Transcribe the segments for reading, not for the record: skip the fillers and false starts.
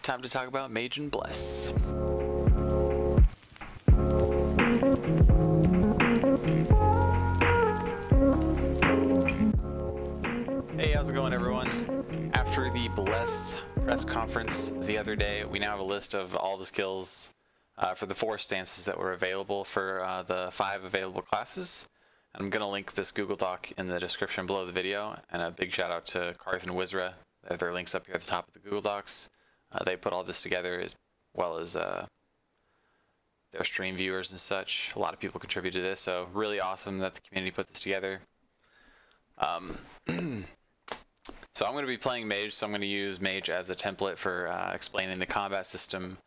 time to talk about Mage and Bless. Hey, how's it going, everyone? After the Bless press conference the other day, we now have a list of all the skills for the 4 stances that were available for the 5 available classes. I'm going to link this Google Doc in the description below the video, and a big shout out to Karth and Wizra. Their links up here at the top of the Google Docs. They put all this together as well as their stream viewers and such. A lot of people contributed to this, so really awesome that the community put this together. So I'm going to be playing Mage, so I'm going to use Mage as a template for explaining the combat system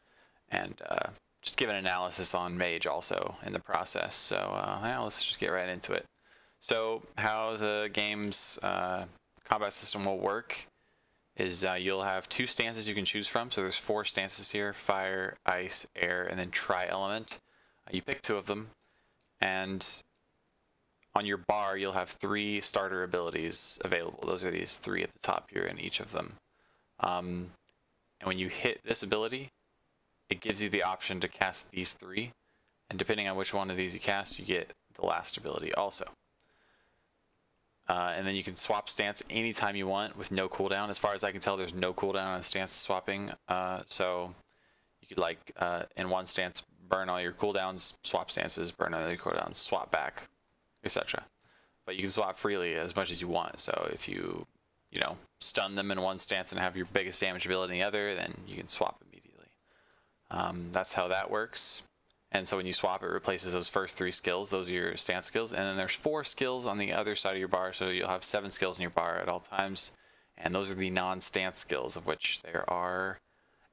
and just give an analysis on Mage also in the process. So now let's just get right into it. So how the game's combat system will work is you'll have 2 stances you can choose from. So there's 4 stances here: fire, ice, air, and then tri-element. You pick 2 of them, and on your bar you'll have 3 starter abilities available. Those are these 3 at the top here in each of them. And when you hit this ability, it gives you the option to cast these 3, and depending on which one of these you cast, you get the last ability also. And then you can swap stance anytime you want with no cooldown. As far as I can tell, there's no cooldown on stance swapping. So you could, like, in one stance, burn all your cooldowns, swap stances, burn all your cooldowns, swap back, etc. But you can swap freely as much as you want. So if you stun them in one stance and have your biggest damage ability in the other, then you can swap immediately. That's how that works. And so when you swap, it replaces those first 3 skills. Those are your stance skills. And then there's 4 skills on the other side of your bar. So you'll have 7 skills in your bar at all times. And those are the non-stance skills, of which there are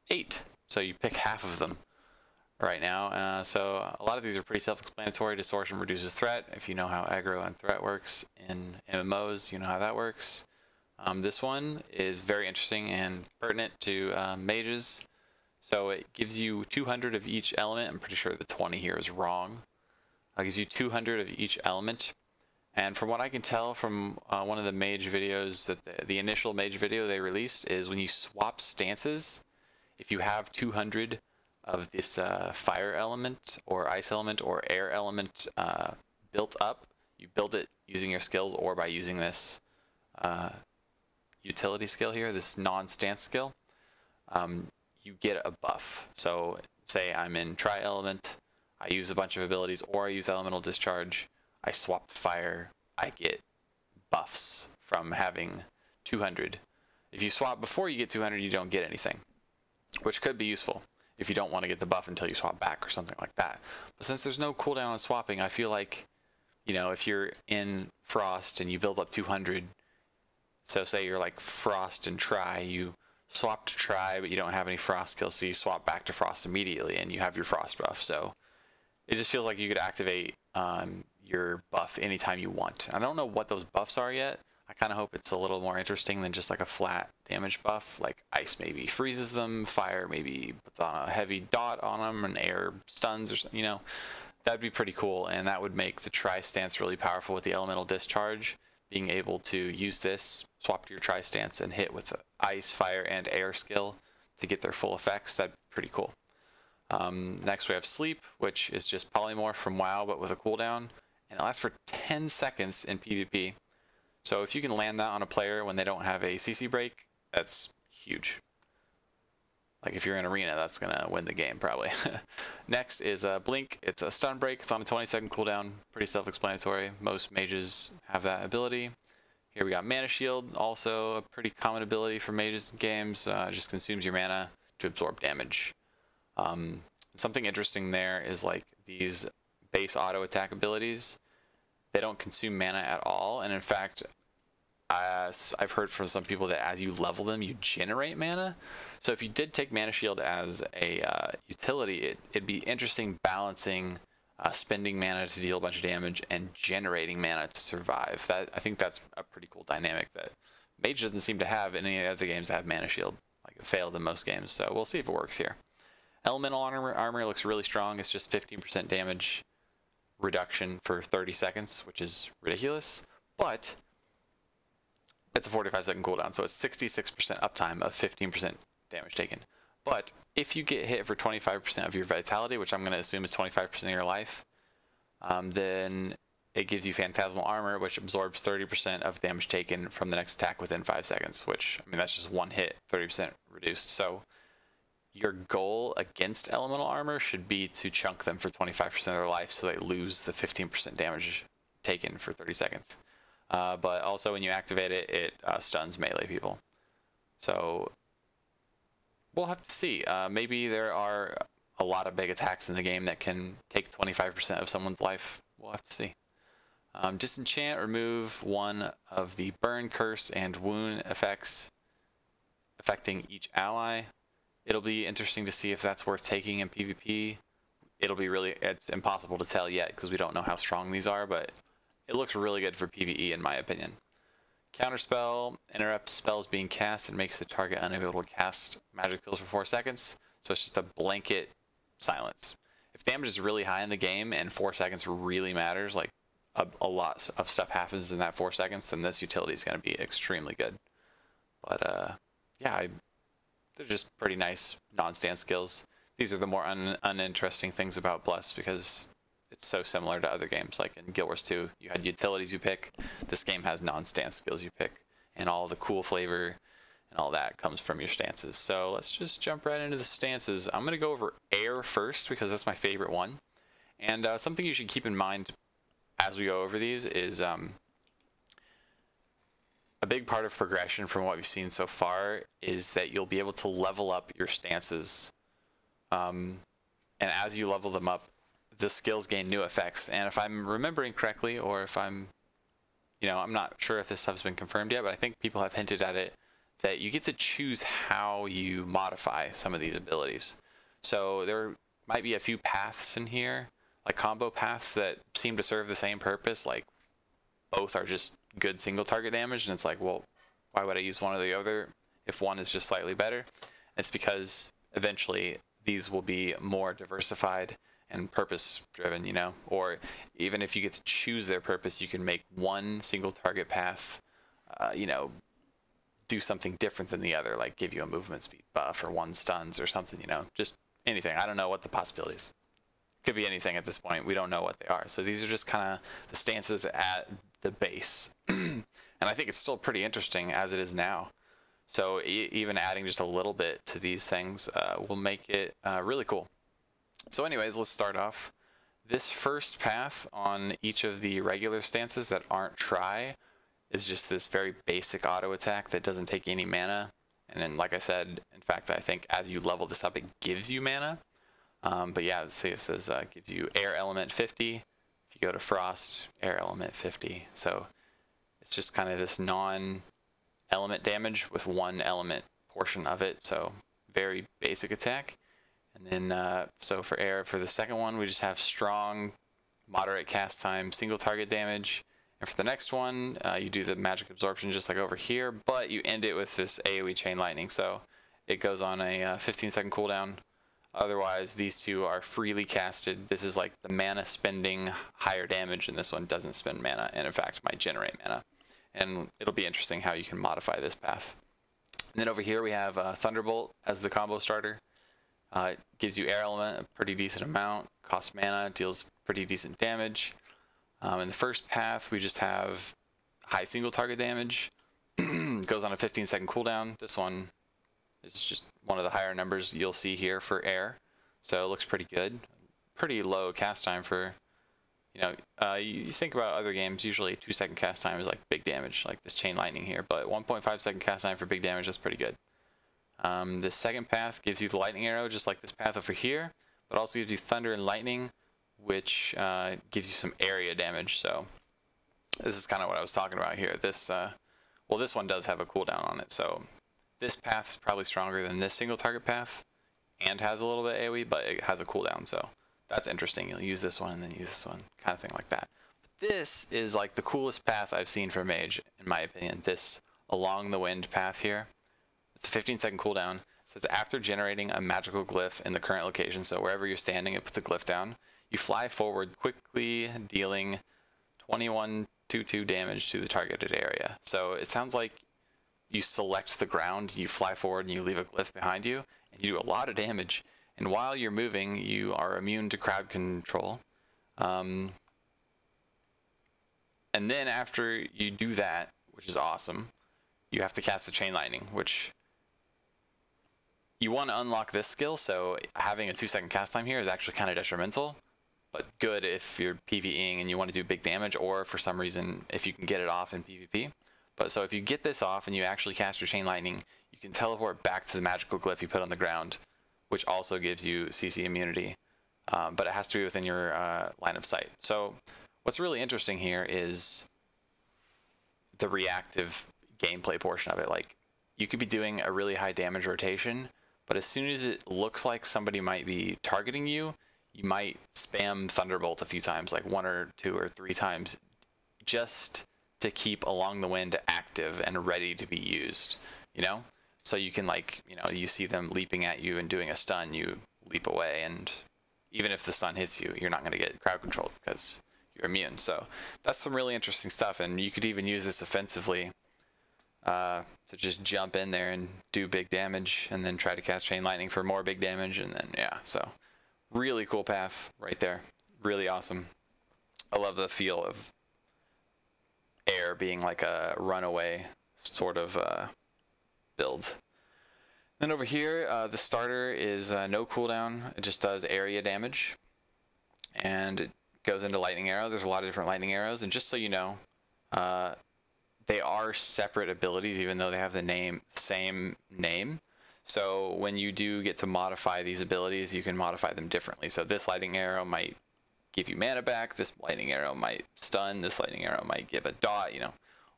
8. So you pick half of them right now. So a lot of these are pretty self-explanatory. Distortion reduces threat. If you know how aggro and threat works in MMOs, you know how that works. This one is very interesting and pertinent to mages. So it gives you 200 of each element. I'm pretty sure the 20 here is wrong. It gives you 200 of each element. And from what I can tell from one of the Mage videos, that the initial Mage video they released, is when you swap stances, if you have 200 of this fire element or ice element or air element built up, you build it using your skills or by using this utility skill here, this non-stance skill. You get a buff. So say I'm in tri-element, I use a bunch of abilities, or I use elemental discharge, I swap to fire, I get buffs from having 200. If you swap before you get 200, you don't get anything, which could be useful if you don't want to get the buff until you swap back or something like that. But since there's no cooldown on swapping, I feel like, if you're in Frost and you build up 200, so say you're like Frost and Tri, you swap to Tri, but you don't have any Frost skills, so you swap back to Frost immediately, and you have your Frost buff. So it just feels like you could activate your buff anytime you want. I don't know what those buffs are yet. I kind of hope it's a little more interesting than just like a flat damage buff. Like ice maybe freezes them, fire maybe puts on a heavy dot on them, and air stuns, or something. That'd be pretty cool, and that would make the Tri stance really powerful with the elemental discharge. Being able to use this, swap to your tri stance, and hit with ice, fire, and air skill to get their full effects. That'd be pretty cool. Next we have sleep, which is just polymorph from WoW but with a cooldown, and it lasts for 10 seconds in PvP. So if you can land that on a player when they don't have a CC break, that's huge. Like if you're in arena, that's gonna win the game probably. Next is blink. It's a stun break. It's on a 20-second cooldown. Pretty self-explanatory. Most mages have that ability. Here we got mana shield, also a pretty common ability for mages in games. It just consumes your mana to absorb damage. Something interesting there is like these base auto attack abilities, they don't consume mana at all, and in fact I've heard from some people that as you level them, you generate mana. So if you did take Mana Shield as a utility, it'd be interesting balancing spending mana to deal a bunch of damage and generating mana to survive. I think that's a pretty cool dynamic that Mage doesn't seem to have in any of the games that have Mana Shield. Like, it failed in most games, so we'll see if it works here. Elemental armor looks really strong. It's just 15% damage reduction for 30 seconds, which is ridiculous, but it's a 45-second cooldown, so it's 66% uptime of 15% damage taken. But if you get hit for 25% of your vitality, which I'm going to assume is 25% of your life, then it gives you Phantasmal Armor, which absorbs 30% of damage taken from the next attack within 5 seconds, which, I mean, that's just one hit, 30% reduced. So your goal against Elemental Armor should be to chunk them for 25% of their life so they lose the 15% damage taken for 30 seconds. But also when you activate it, it stuns melee people. So we'll have to see. Maybe there are a lot of big attacks in the game that can take 25% of someone's life. We'll have to see. Disenchant, remove one of the burn, curse, and wound effects affecting each ally. It'll be interesting to see if that's worth taking in PvP. It's impossible to tell yet because we don't know how strong these are, but it looks really good for PvE in my opinion. Counterspell interrupts spells being cast and makes the target unable to cast magic spells for 4 seconds. So it's just a blanket silence. If damage is really high in the game and 4 seconds really matters, like a lot of stuff happens in that 4 seconds, then this utility is going to be extremely good. But yeah, they're just pretty nice non-stance skills. These are the more uninteresting things about Bless because it's so similar to other games. Like in Guild Wars 2, you had utilities you pick. This game has non-stance skills you pick. And all the cool flavor and all that comes from your stances. So let's just jump right into the stances. I'm going to go over Air first because that's my favorite one. And something you should keep in mind as we go over these is a big part of progression from what we've seen so far is that you'll be able to level up your stances. And as you level them up, the skills gain new effects. And if I'm remembering correctly, or if I'm not sure if this stuff's been confirmed yet, but I think people have hinted at it, that you get to choose how you modify some of these abilities. So there might be a few paths in here, like combo paths that seem to serve the same purpose, like both are just good single target damage, and it's like, well, why would I use one or the other if one is just slightly better? It's because eventually these will be more diversified and purpose driven, or even if you get to choose their purpose, you can make one single target path, do something different than the other, like give you a movement speed buff or one stuns or something, just anything. I don't know what the possibilities. Could be anything at this point. We don't know what they are. So these are just kind of the stances at the base. And I think it's still pretty interesting as it is now. So even adding just a little bit to these things will make it really cool. So anyways, let's start off. This first path on each of the regular stances that aren't try is just this very basic auto attack that doesn't take any mana. And then, like I said, in fact, I think as you level this up, it gives you mana. But yeah, let's see, it says gives you air element 50. If you go to frost, air element 50. So it's just kind of this non-element damage with one element portion of it. So very basic attack. And then, so for air, for the second one, we just have strong, moderate cast time, single target damage. And for the next one, you do the magic absorption just like over here, but you end it with this AoE chain lightning. So it goes on a 15-second cooldown. Otherwise, these two are freely casted. This is like the mana spending higher damage, and this one doesn't spend mana, and in fact might generate mana. And it'll be interesting how you can modify this path. And then over here we have Thunderbolt as the combo starter. It gives you air element, a pretty decent amount, costs mana, deals pretty decent damage. In the first path, we just have high single target damage. Goes on a 15-second cooldown. This one is just one of the higher numbers you'll see here for air. So it looks pretty good. Pretty low cast time for, you think about other games, usually 2-second cast time is like big damage, like this chain lightning here. But 1.5-second cast time for big damage, that's pretty good. This second path gives you the lightning arrow, just like this path over here, but also gives you thunder and lightning, which gives you some area damage. So this is kind of what I was talking about here. This, well, this one does have a cooldown on it, so this path is probably stronger than this single target path, and has a little bit AoE, but it has a cooldown, so that's interesting. You'll use this one and then use this one, kind of thing like that. But this is like the coolest path I've seen for Mage, in my opinion. This along the wind path here. It's a 15-second cooldown. It says after generating a magical glyph in the current location, so wherever you're standing, it puts a glyph down. You fly forward quickly, dealing 21/2/2 damage to the targeted area. So it sounds like you select the ground, you fly forward, and you leave a glyph behind you, and you do a lot of damage. And while you're moving, you are immune to crowd control. And then after you do that, which is awesome, you have to cast the Chain Lightning, which you want to unlock this skill, so having a 2-second cast time here is actually kind of detrimental, but good if you're PvEing and you want to do big damage, or for some reason if you can get it off in PvP. But so if you get this off and you actually cast your Chain Lightning, you can teleport back to the magical glyph you put on the ground, which also gives you CC immunity, but it has to be within your line of sight. So what's really interesting here is the reactive gameplay portion of it. Like, you could be doing a really high damage rotation, but as soon as it looks like somebody might be targeting you, you might spam Thunderbolt a few times, like 1 or 2 or 3 times, just to keep Along the Wind active and ready to be used, you know? So you can, like, you know, you see them leaping at you and doing a stun, you leap away, and even if the stun hits you, you're not going to get crowd controlled because you're immune. So that's some really interesting stuff, and you could even use this offensively to just jump in there and do big damage, and then try to cast Chain Lightning for more big damage, and then, yeah, so really cool path right there. Really awesome. I love the feel of air being like a runaway sort of build. Then over here, the starter is no cooldown. It just does area damage, and it goes into Lightning Arrow. There's a lot of different Lightning Arrows, and just so you know, they are separate abilities, even though they have the same name. So when you do get to modify these abilities, you can modify them differently. So this Lightning Arrow might give you mana back, this Lightning Arrow might stun, this Lightning Arrow might give a dot, you know,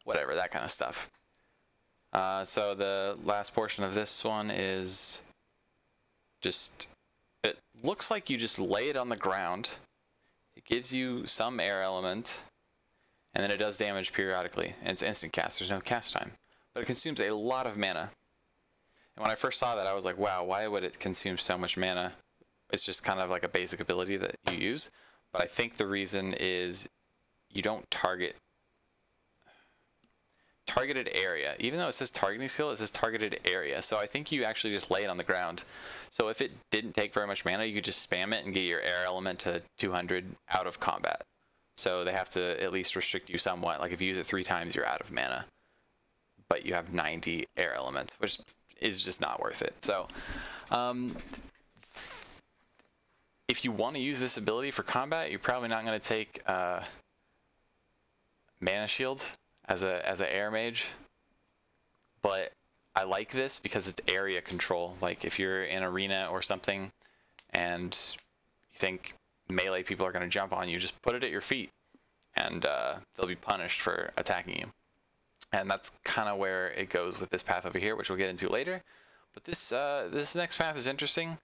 whatever, that kind of stuff. So the last portion of this one is just, it looks like you just lay it on the ground. It gives you some air element, and then it does damage periodically, and it's instant cast. There's no cast time, but it consumes a lot of mana. And when I first saw that, I was like, wow, why would it consume so much mana? It's just kind of like a basic ability that you use, but I think the reason is you don't targeted area. Even though it says targeting skill, it says targeted area. So I think you actually just lay it on the ground. So if it didn't take very much mana, you could just spam it and get your air element to 200 out of combat. So they have to at least restrict you somewhat. Like if you use it 3 times, you're out of mana, but you have 90 air element, which is just not worth it. So if you want to use this ability for combat, you're probably not going to take Mana Shield as a air mage, but I like this because it's area control. Like if you're in arena or something and you think melee people are going to jump on you, just put it at your feet, and they'll be punished for attacking you. And that's kind of where it goes with this path over here, which we'll get into later. But this this next path is interesting.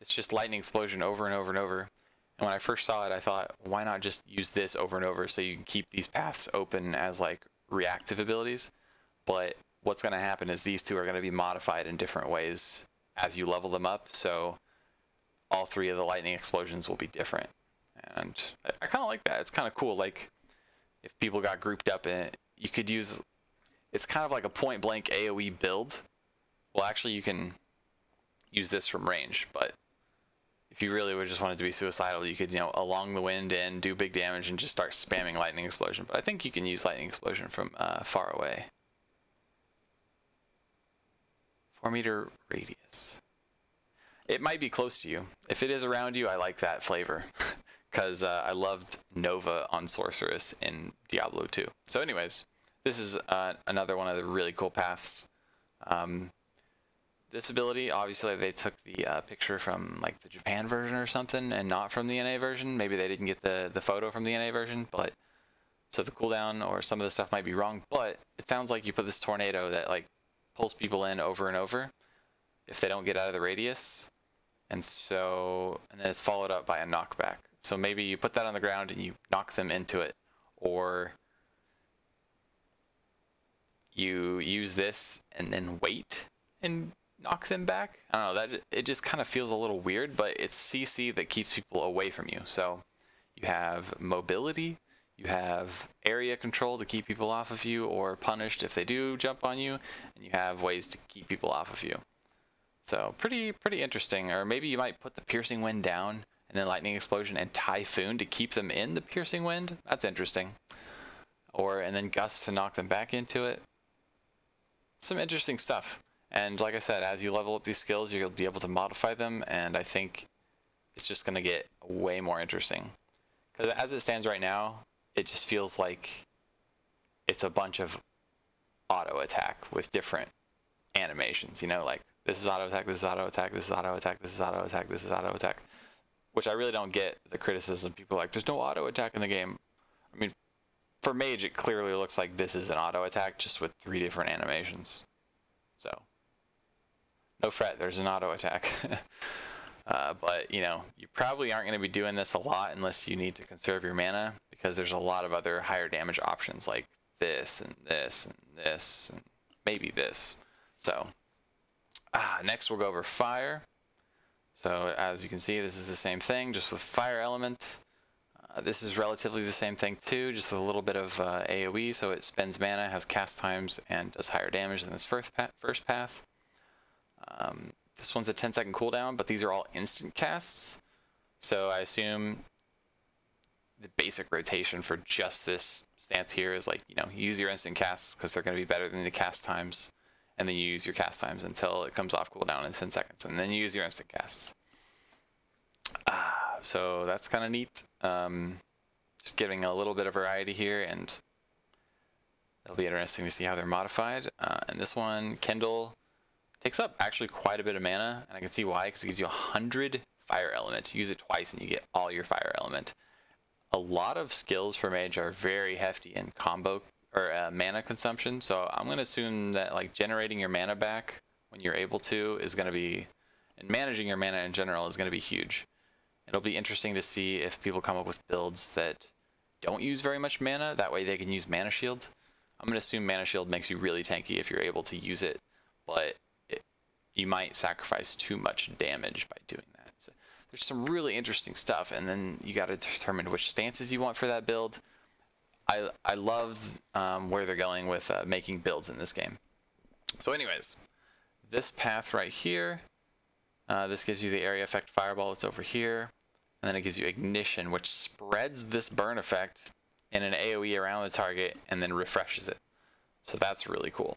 It's just Lightning Explosion over and over and over. And when I first saw it, I thought, why not just use this over and over so you can keep these paths open as like reactive abilities? But what's going to happen is these two are going to be modified in different ways as you level them up. So all 3 of the Lightning Explosions will be different. And I kind of like that. It's kind of cool. Like if people got grouped up in it, you could use, it's kind of like a point blank AoE build. Well, actually you can use this from range, but if you really would just want it to be suicidal, you could, you know, Along the Wind and do big damage and just start spamming Lightning Explosion. But I think you can use Lightning Explosion from far away. 4-meter radius. It might be close to you. If it is around you, I like that flavor. Because I loved Nova on Sorceress in Diablo 2. So anyways, this is another one of the really cool paths. This ability, obviously they took the picture from like the Japan version or something and not from the NA version. Maybe they didn't get the photo from the NA version, but so the cooldown or some of the stuff might be wrong, but it sounds like you put this tornado that like pulls people in over and over if they don't get out of the radius. And then it's followed up by a knockback. So maybe you put that on the ground and you knock them into it, or you use this and then wait and knock them back. I don't know, that it just kind of feels a little weird, but it's CC that keeps people away from you. So you have mobility, You have area control to keep people off of you or punished if they do jump on you, and you have ways to keep people off of you. So pretty interesting. Or maybe you might put the piercing wind down and then lightning explosion and typhoon to keep them in the piercing wind. That's interesting. And then gust to knock them back into it. Some interesting stuff. And like I said, as you level up these skills, you'll be able to modify them, and I think it's just going to get way more interesting. Because as it stands right now, it just feels like it's a bunch of auto attack with different animations, you know, like this is auto attack, this is auto attack, this is auto attack, this is auto attack, this is auto attack, which I really don't get the criticism. People are like, there's no auto attack in the game. I mean, for Mage, it clearly looks like this is an auto attack just with 3 different animations. So, no fret, there's an auto attack. But, you know, you probably aren't going to be doing this a lot unless you need to conserve your mana, because there's a lot of other higher damage options like this and this and this and maybe this. So, next we'll go over fire. So, as you can see, this is the same thing, just with fire element. This is relatively the same thing too, just with a little bit of AoE, so it spends mana, has cast times, and does higher damage than this first path. This one's a 10-second cooldown, but these are all instant casts. So I assume the basic rotation for just this stance here is like, you know, you use your instant casts because they're going to be better than the cast times, and then you use your cast times until it comes off cooldown in 10 seconds, and then you use your instant casts. So that's kind of neat. Just giving a little bit of variety here, and it'll be interesting to see how they're modified. And this one, Kindle, takes up actually quite a bit of mana, and I can see why, because it gives you 100 fire element. You use it twice and you get all your fire element. A lot of skills for Mage are very hefty in combo or mana consumption, so I'm going to assume that like generating your mana back when you're able to is going to be, and managing your mana in general is going to be huge. It'll be interesting to see if people come up with builds that don't use very much mana, that way they can use Mana Shield. I'm going to assume Mana Shield makes you really tanky if you're able to use it, but you might sacrifice too much damage by doing that. So there's some really interesting stuff, and then you got to determine which stances you want for that build. I love where they're going with making builds in this game. So anyways, this path right here, this gives you the area effect fireball that's over here, and then it gives you ignition, which spreads this burn effect in an AoE around the target and then refreshes it. So that's really cool.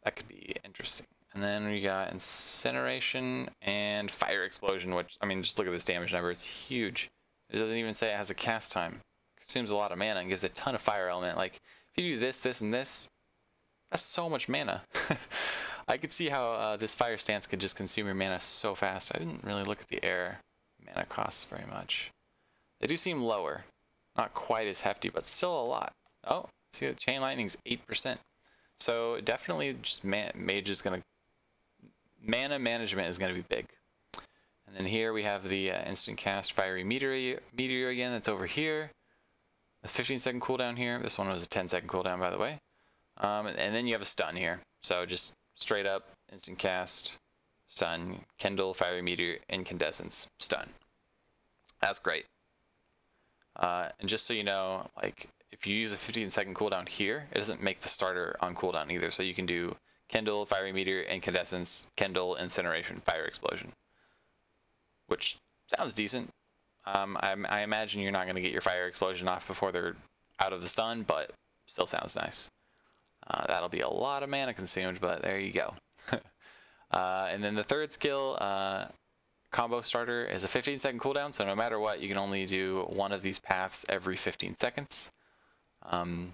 That could be interesting. And then we got incineration and fire explosion, which, I mean, just look at this damage number. It's huge. It doesn't even say it has a cast time. It consumes a lot of mana and gives a ton of fire element. Like, if you do this, this, and this, that's so much mana. I could see how this fire stance could just consume your mana so fast. I didn't really look at the air mana costs very much. They do seem lower. Not quite as hefty, but still a lot. Oh, see, the chain lightning's 8%. So definitely just Mage is going to, mana management is going to be big. And then here we have the instant cast fiery meteor again, that's over here. A 15-second cooldown here. This one was a 10-second cooldown, by the way. And then you have a stun here. So just straight up instant cast, stun, kindle, fiery meteor, incandescence, stun. That's great. And just so you know, like, if you use a 15-second cooldown here, it doesn't make the starter on cooldown either. So you can do kindle, fiery meteor, incandescence, kindle, incineration, fire explosion, which sounds decent. I imagine you're not going to get your fire explosion off before they're out of the stun, but still sounds nice. That'll be a lot of mana consumed, but there you go. And then the third skill, combo starter, is a 15-second cooldown, so no matter what, you can only do one of these paths every 15 seconds. So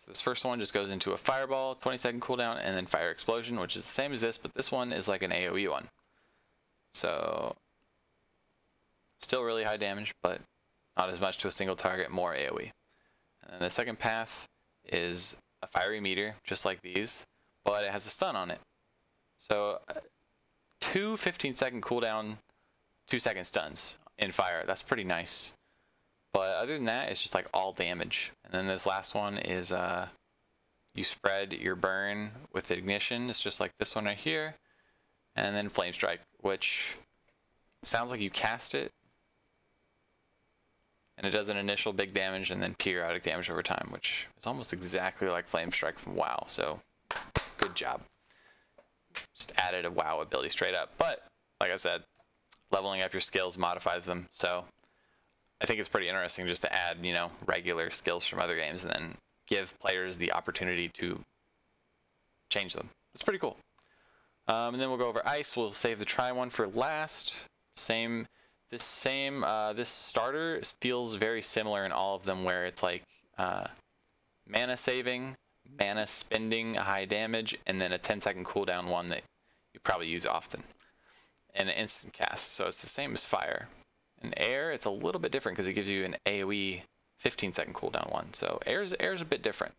this first one just goes into a fireball, 20-second cooldown, and then fire explosion, which is the same as this, but this one is like an AoE one. So still really high damage, but not as much to a single target, more AoE. And then the second path is a fiery meteor, just like these, but it has a stun on it. So two 15-second cooldown, 2-second stuns in fire. That's pretty nice. But other than that, it's just like all damage. And then this last one is you spread your burn with ignition. It's just like this one right here. And then flame strike, which sounds like you cast it, And it does an initial big damage and then periodic damage over time, which is almost exactly like Flame Strike from WoW, so good job. Just added a WoW ability straight up. But, like I said, leveling up your skills modifies them, so I think it's pretty interesting just to add, you know, regular skills from other games and then give players the opportunity to change them. It's pretty cool. And then we'll go over Ice. We'll save the Try one for last. This starter feels very similar in all of them, where it's like mana saving, mana spending, high damage, and then a 10-second cooldown one that you probably use often, and an instant cast. So it's the same as Fire. In Air, it's a little bit different because it gives you an AoE 15-second cooldown one. So Air's a bit different.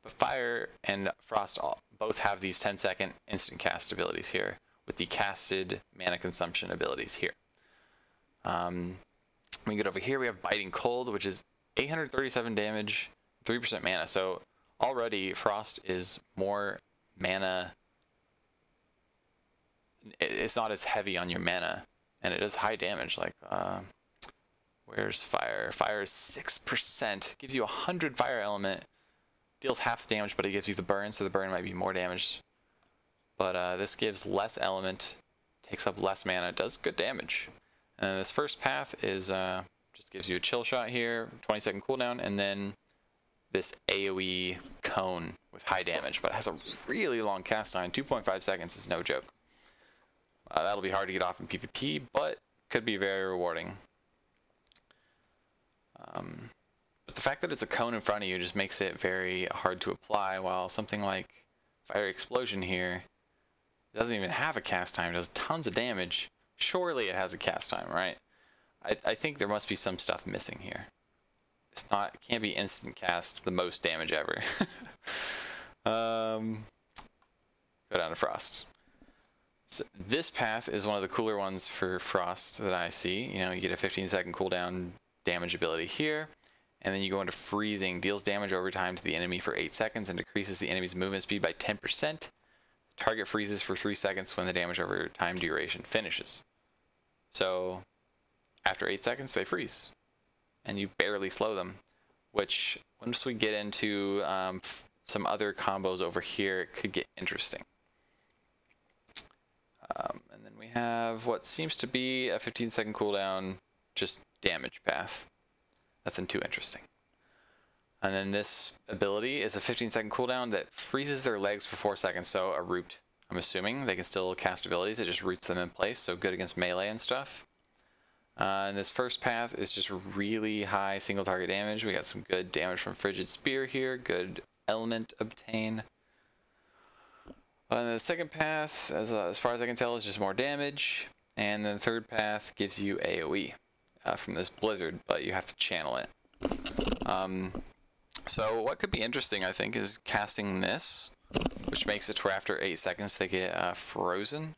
But Fire and Frost both have these 10-second instant cast abilities here, with the casted mana consumption abilities here. When we get over here, we have Biting Cold, which is 837 damage, 3% mana. So already Frost is more mana. It's not as heavy on your mana, and it does high damage. Like, where's Fire? Fire is 6%, gives you 100 fire element, deals half the damage, but it gives you the burn, so the burn might be more damage. But this gives less element, takes up less mana, does good damage. And this first path is just gives you a chill shot here, 20-second cooldown, and then this AoE cone with high damage, but it has a really long cast time. 2.5 seconds is no joke. That'll be hard to get off in PvP, but could be very rewarding. But the fact that it's a cone in front of you just makes it very hard to apply, while something like Fire Explosion here doesn't even have a cast time, does tons of damage. Surely it has a cast time, right? I think there must be some stuff missing here. It can't be instant cast the most damage ever. Go down to Frost. So this path is one of the cooler ones for Frost that I see. You know, you get a 15-second cooldown damage ability here, and then you go into Freezing, deals damage over time to the enemy for 8 seconds and decreases the enemy's movement speed by 10%. Target freezes for 3 seconds when the damage over time duration finishes. So after 8 seconds they freeze, and you barely slow them, which once we get into some other combos over here, it could get interesting. And then we have what seems to be a 15-second cooldown, just damage path. Nothing too interesting. And then this ability is a 15-second cooldown that freezes their legs for 4 seconds, so a root. I'm assuming they can still cast abilities, it just roots them in place, so good against melee and stuff. And this first path is just really high single target damage. We got some good damage from Frigid Spear here, good element obtain. And the second path, as far as I can tell, is just more damage. And then the third path gives you AoE from this blizzard, but you have to channel it. So what could be interesting, I think, is casting this, which makes it to where after 8 seconds they get frozen,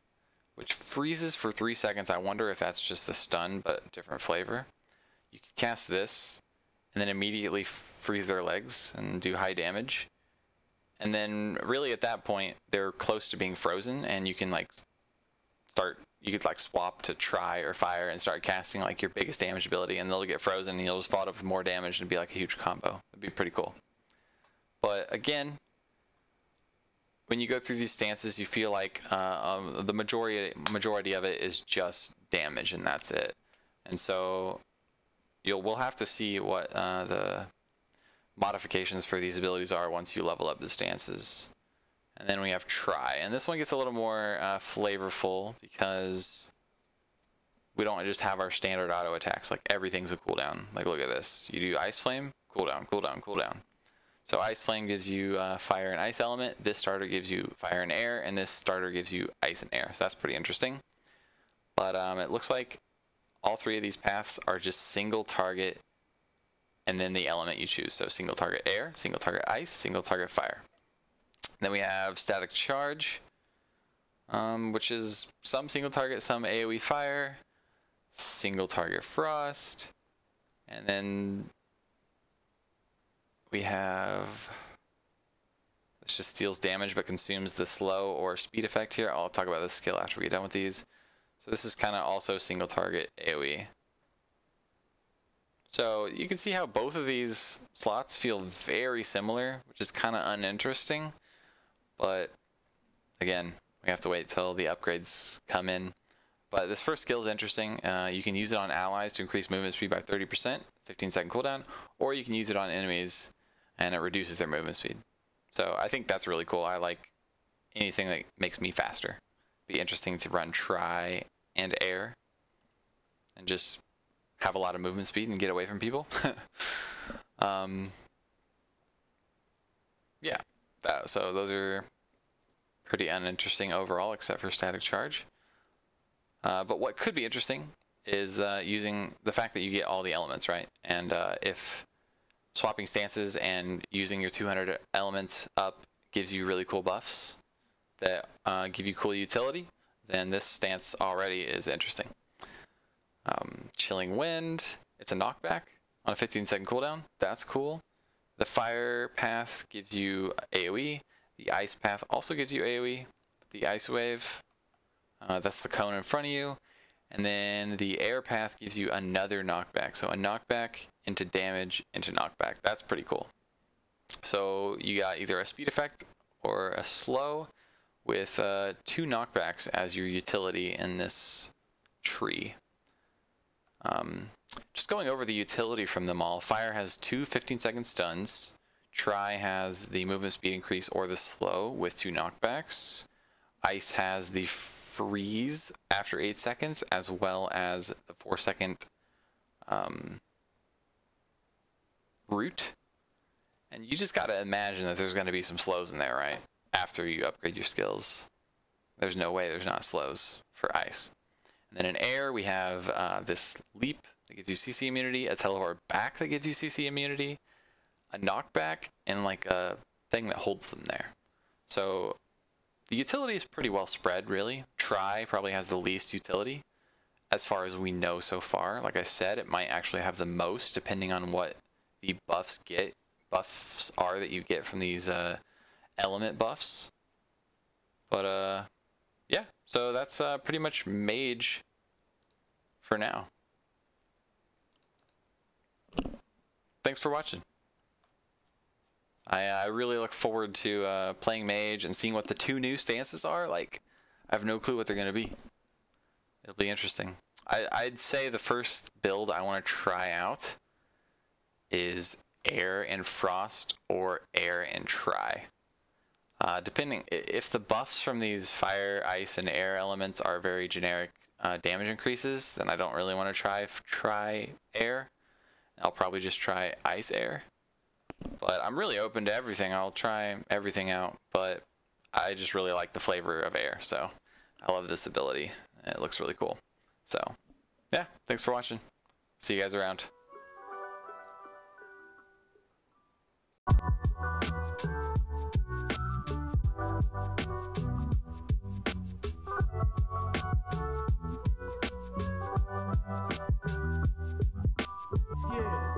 which freezes for 3 seconds. I wonder if that's just the stun, but different flavor. You could cast this, and then immediately freeze their legs and do high damage. And then really at that point, they're close to being frozen, and you can like you could like swap to Try or Fire and start casting like your biggest damage ability, and they'll get frozen and you'll just follow up with more damage and be like a huge combo. It'd be pretty cool. But again, when you go through these stances, you feel like the majority of it is just damage, and that's it. And so we'll have to see what the modifications for these abilities are once you level up the stances. And then we have Try, and this one gets a little more flavorful because we don't just have our standard auto attacks. Like everything's a cooldown. Like look at this. You do Ice Flame, cooldown, cooldown, cooldown. So Ice Flame gives you fire and ice element. This starter gives you fire and air, and this starter gives you ice and air. So that's pretty interesting. But it looks like all three of these paths are just single target, and then the element you choose. So single target air, single target ice, single target fire. Then we have Static Charge, which is some single target, some AoE fire, single target frost, and then we have, this just deals damage but consumes the slow or speed effect here. I'll talk about this skill after we get done with these. So this is kind of also single target AoE. So you can see how both of these slots feel very similar, which is kind of uninteresting. But again, we have to wait till the upgrades come in. But this first skill is interesting. You can use it on allies to increase movement speed by 30%, 15-second cooldown, or you can use it on enemies and it reduces their movement speed. So I think that's really cool. I like anything that makes me faster. Be interesting to run Try and Air and just have a lot of movement speed and get away from people. Yeah, so those are pretty uninteresting overall, except for static charge. But what could be interesting is using the fact that you get all the elements, right? And if swapping stances and using your 200 element up gives you really cool buffs that give you cool utility, then this stance already is interesting. Chilling Wind, it's a knockback on a 15-second cooldown. That's cool. The Fire Path gives you AoE. The Ice Path also gives you AoE. The Ice Wave, that's the cone in front of you. And then the Air Path gives you another knockback. So a knockback into damage into knockback. That's pretty cool. So you got either a speed effect or a slow with 2 knockbacks as your utility in this tree. Just going over the utility from them all, Fire has 2 15-second stuns. Try has the movement speed increase or the slow with 2 knockbacks. Ice has the freeze after 8 seconds as well as the 4-second root. And you just gotta imagine that there's gonna be some slows in there, right? After you upgrade your skills. There's no way there's not slows for Ice. And then in Air, we have this Leap that gives you CC immunity, a Teleport back that gives you CC immunity, a knockback, and like a thing that holds them there. So the utility is pretty well spread, really. Try probably has the least utility as far as we know so far. Like I said, it might actually have the most depending on what the buffs are that you get from these element buffs. But yeah, so that's pretty much Mage for now. Thanks for watching. I really look forward to playing Mage and seeing what the 2 new stances are. Like, I have no clue what they're going to be. It'll be interesting. I'd say the first build I want to try out is Air and Frost or Air and Try. Depending, if the buffs from these Fire, Ice, and Air elements are very generic damage increases, then I don't really want to try Air. I'll probably just try Ice Air. But I'm really open to everything. I'll try everything out, but I just really like the flavor of Air, so I love this ability. It looks really cool. So, yeah, thanks for watching. See you guys around. Yeah.